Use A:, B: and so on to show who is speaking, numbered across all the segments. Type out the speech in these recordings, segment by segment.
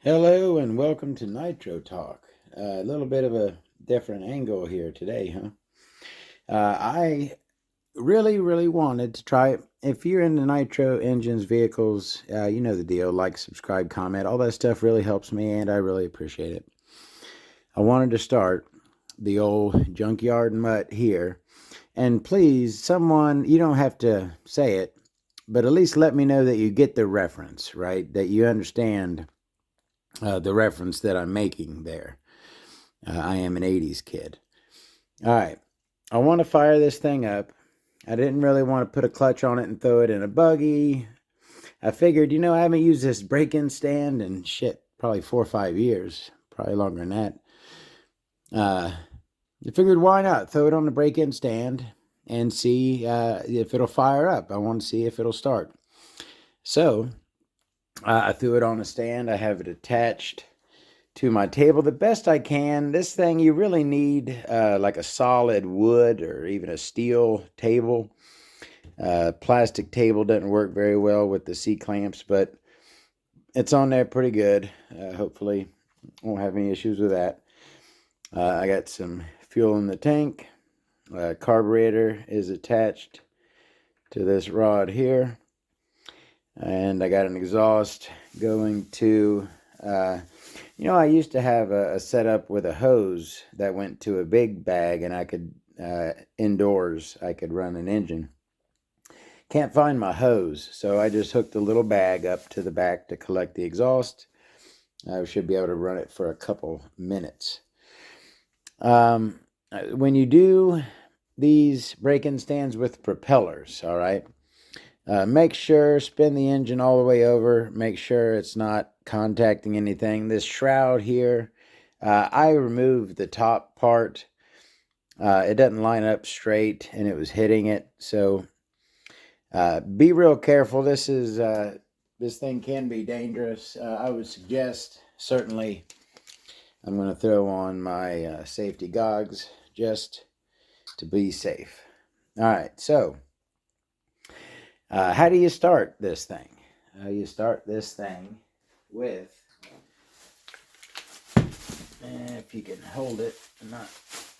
A: Hello and welcome to Nitro Talk. A little bit of a different angle here today, huh? I really wanted to try it. If you're into nitro engines, vehicles, you know the deal. Like, subscribe, comment, all that stuff really helps me, and I really appreciate it. I wanted to start the old Junkyard Mutt here. And please, someone, you don't have to say it, but at least let me know that you get the reference, right? That you understand the reference that I'm making there. I am an 80s kid. All right. I want to fire this thing up. I didn't really want to put a clutch on it and throw it in a buggy. I figured, I haven't used this break-in stand in probably 4 or 5 years. Probably longer than that. I figured, why not throw it on the break-in stand and see if it'll fire up. I want to see if it'll start. So I threw it on a stand. I have it attached to my table the best I can. This thing, you really need like a solid wood or even a steel table. Plastic table doesn't work very well with the C-clamps, but it's on there pretty good. Hopefully won't have any issues with that. I got some fuel in the tank. Carburetor is attached to this rod here. And I got an exhaust going to... I used to have a setup with a hose that went to a big bag, and I could, indoors, I could run an engine. Can't find my hose, so I just hooked a little bag up to the back to collect the exhaust. I should be able to run it for a couple minutes. When you do these break-in stands with propellers, all right, make sure, spin the engine all the way over, make sure it's not contacting anything. This shroud here, I removed the top part. It doesn't line up straight, and it was hitting it. So be real careful. This thing can be dangerous. I would suggest, certainly, I'm going to throw on my safety goggles just to be safe. All right, so how do you start this thing? You start this thing with, if you can hold it,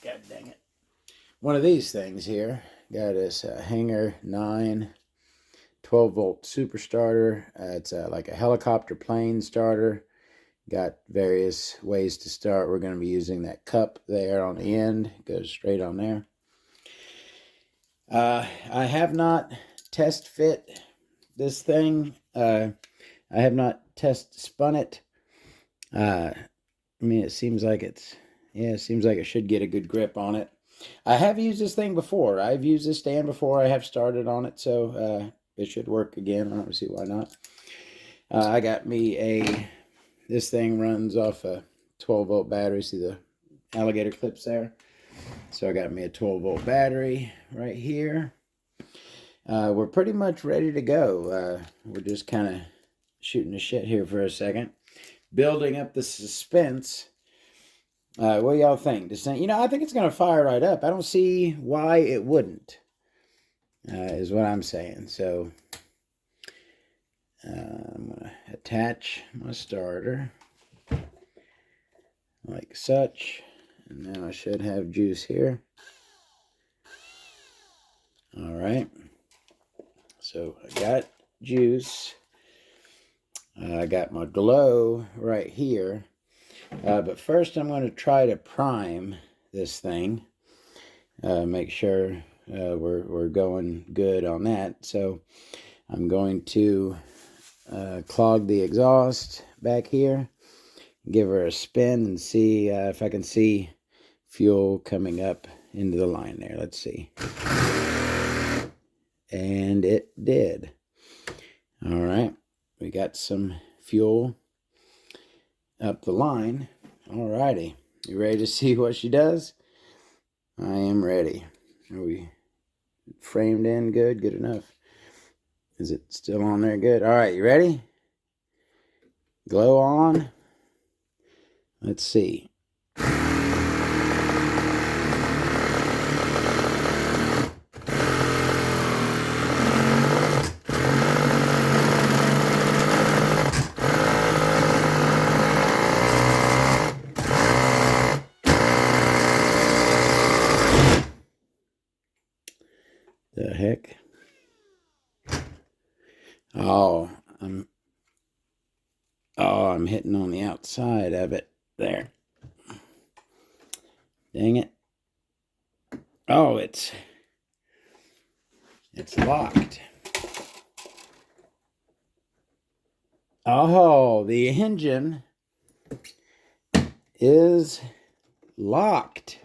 A: god dang it, one of these things here. Got this Hanger 9 12-volt super starter. It's like a helicopter plane starter. Got various ways to start. We're going to be using that cup there on the end. It goes straight on there. I have not test fit this thing. I have not spun it. It seems like it seems like it should get a good grip on it. I have used this thing before. I've used this stand before. I have started on it, so it should work again. I don't see why not. I got me this thing runs off a 12-volt battery. See the alligator clips there? So I got me a 12-volt battery right here. We're pretty much ready to go. We're just kind of shooting the shit here for a second. Building up the suspense. What do y'all think? I think it's going to fire right up. I don't see why it wouldn't, is what I'm saying. So I'm going to attach my starter like such. And now I should have juice here. All right. So I got juice. I got my glow right here. But first I'm going to try to prime this thing. Make sure we're going good on that. So I'm going to clog the exhaust back here. Give her a spin and see if I can see fuel coming up into the line there. Let's see. And it did. All right. We got some fuel up the line. All righty. You ready to see what she does? I am ready. Are we framed in good? Good enough. Is it still on there? Good. All right. You ready? Glow on. Let's see. while I'm hitting on the outside of it. There. Dang it. Oh, it's locked. Oh, the engine is locked.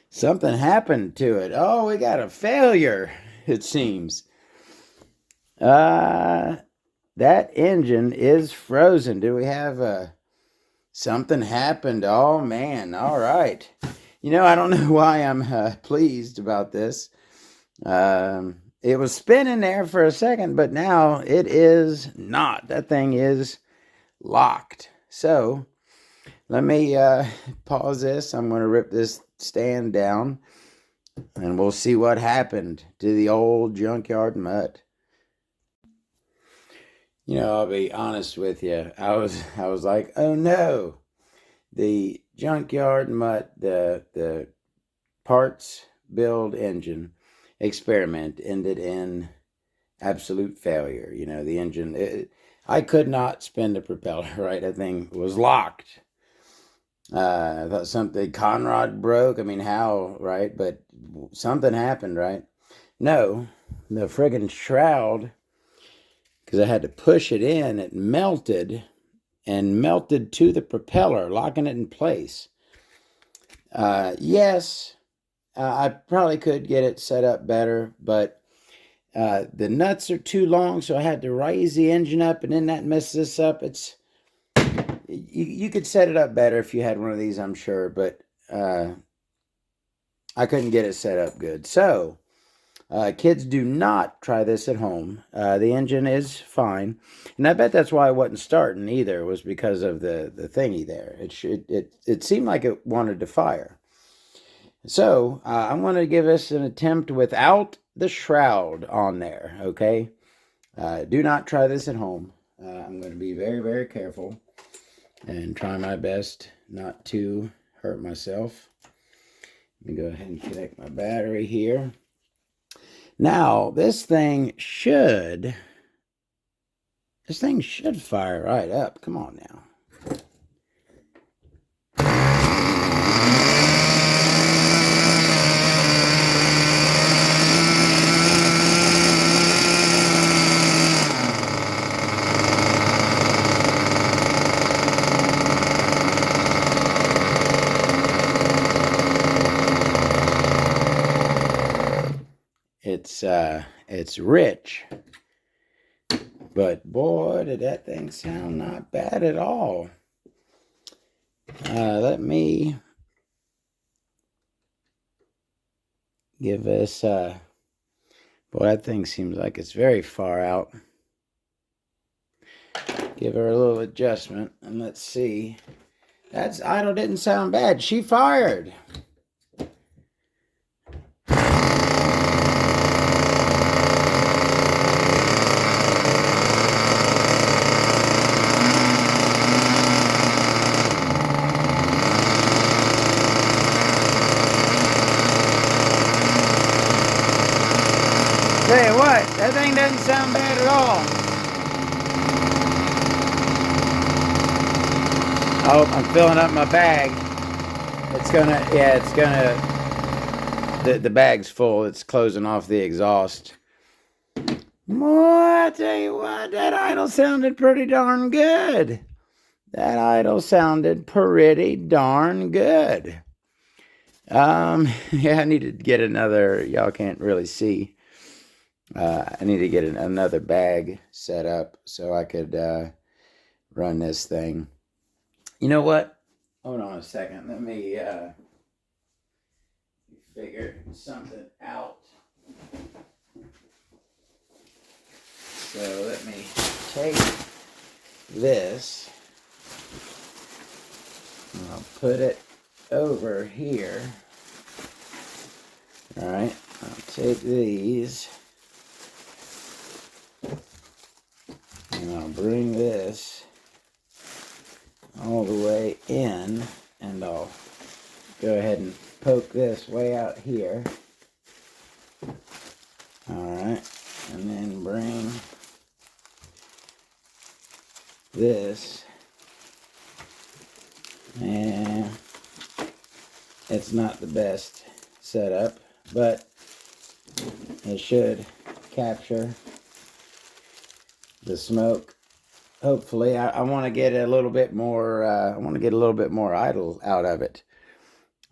A: Something happened to it. Oh, we got a failure, it seems. That engine is frozen. Do we have something happened? Oh, man. All right. I don't know why I'm pleased about this. It was spinning there for a second, but now it is not. That thing is locked. So let me pause this. I'm going to rip this stand down, and we'll see what happened to the old Junkyard Mutt. I'll be honest with you. I was like, oh no, the Junkyard Mutt, the parts build engine experiment ended in absolute failure. The engine, I could not spin the propeller, right? That thing was locked. I thought something, conrod broke. I mean, how, right? But something happened, right? No, the friggin' shroud, because I had to push it in, it melted and melted to the propeller, locking it in place. Yes, I probably could get it set up better, but the nuts are too long, so I had to raise the engine up, and then that messed this up. You could set it up better if you had one of these, I'm sure, but I couldn't get it set up good. So, kids, do not try this at home. The engine is fine, and I bet that's why it wasn't starting either, was because of the thingy there. It seemed like it wanted to fire. So, I'm going to give us an attempt without the shroud on there, okay? Do not try this at home. I'm going to be very, very careful and try my best not to hurt myself. Let me go ahead and connect my battery here. Now, this thing should fire right up. Come on now. It's rich, but boy, did that thing sound not bad at all. Let me give us, boy, that thing seems like it's very far out. Give her a little adjustment, and let's see. That's idle didn't sound bad. She fired. Tell you what, that thing doesn't sound bad at all. Oh, I'm filling up my bag. The bag's full. It's closing off the exhaust. Boy, I tell you what, that idle sounded pretty darn good. That idle sounded pretty darn good. Yeah, I need to get another, y'all can't really see. I need to get another bag set up so I could run this thing. You know what? Hold on a second. Let me figure something out. So let me take this and I'll put it over here. All right, I'll take these and I'll bring this all the way in, and I'll go ahead and poke this way out here. Alright, and then bring this And it's not the best setup, but it should capture the smoke. Hopefully, I want to get a little bit more. I want to get a little bit more idle out of it.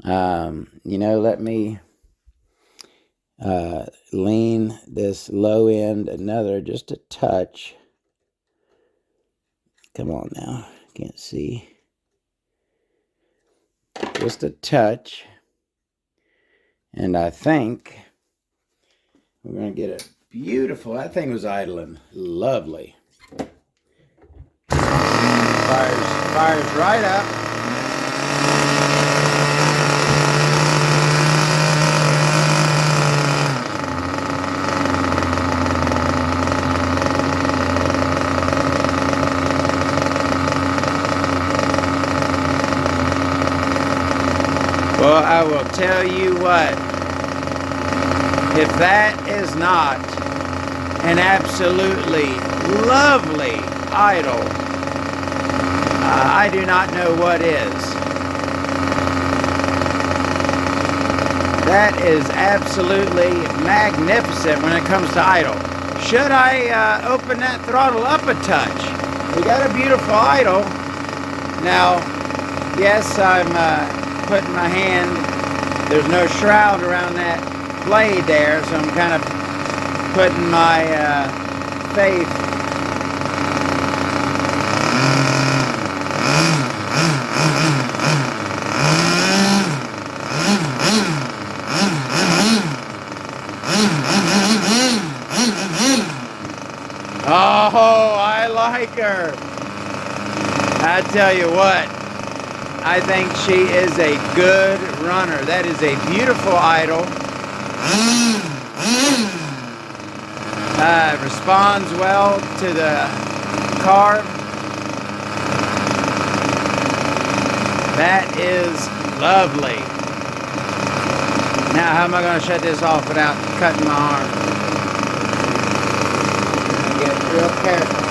A: Let me lean this low end another just a touch. Come on now, can't see. Just a touch, and I think we're gonna get a beautiful. That thing was idling, lovely. Fires right up. Well, I will tell you what, if that is not an absolutely lovely idle, I do not know what is. That is absolutely magnificent when it comes to idle. Should I open that throttle up a touch? We got a beautiful idle. Now, yes, I'm putting my hand, there's no shroud around that blade there, so I'm kind of putting my faith. Oh, I like her. I tell you what, I think she is a good runner. That is a beautiful idle. Responds well to the carb. That is lovely. Now, how am I going to shut this off without cutting my arm? Get real careful.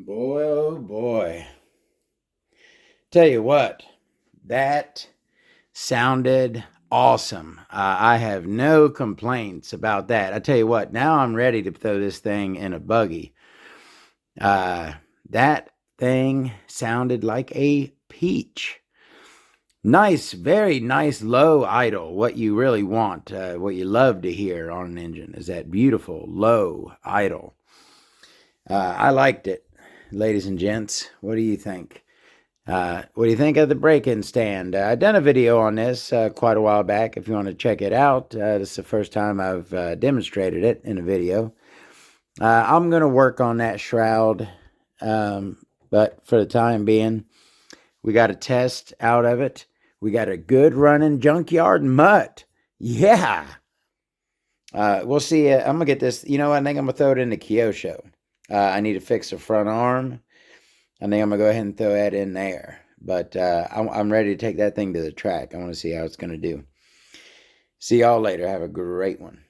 A: Boy, oh boy. Tell you what, that sounded awesome. I have no complaints about that. I tell you what, now I'm ready to throw this thing in a buggy. That thing sounded like a peach. Nice, very nice low idle. What you really want, what you love to hear on an engine is that beautiful low idle. I liked it, ladies and gents. What do you think? What do you think of the break-in stand? I've done a video on this quite a while back. If you want to check it out, this is the first time I've demonstrated it in a video. I'm going to work on that shroud, but for the time being, we got a test out of it. We got a good running Junkyard Mutt. Yeah. We'll see. I'm going to get this. You know, I think I'm going to throw it in the Kyosho. I need to fix the front arm. I think I'm going to go ahead and throw that in there. But I'm ready to take that thing to the track. I want to see how it's going to do. See y'all later. Have a great one.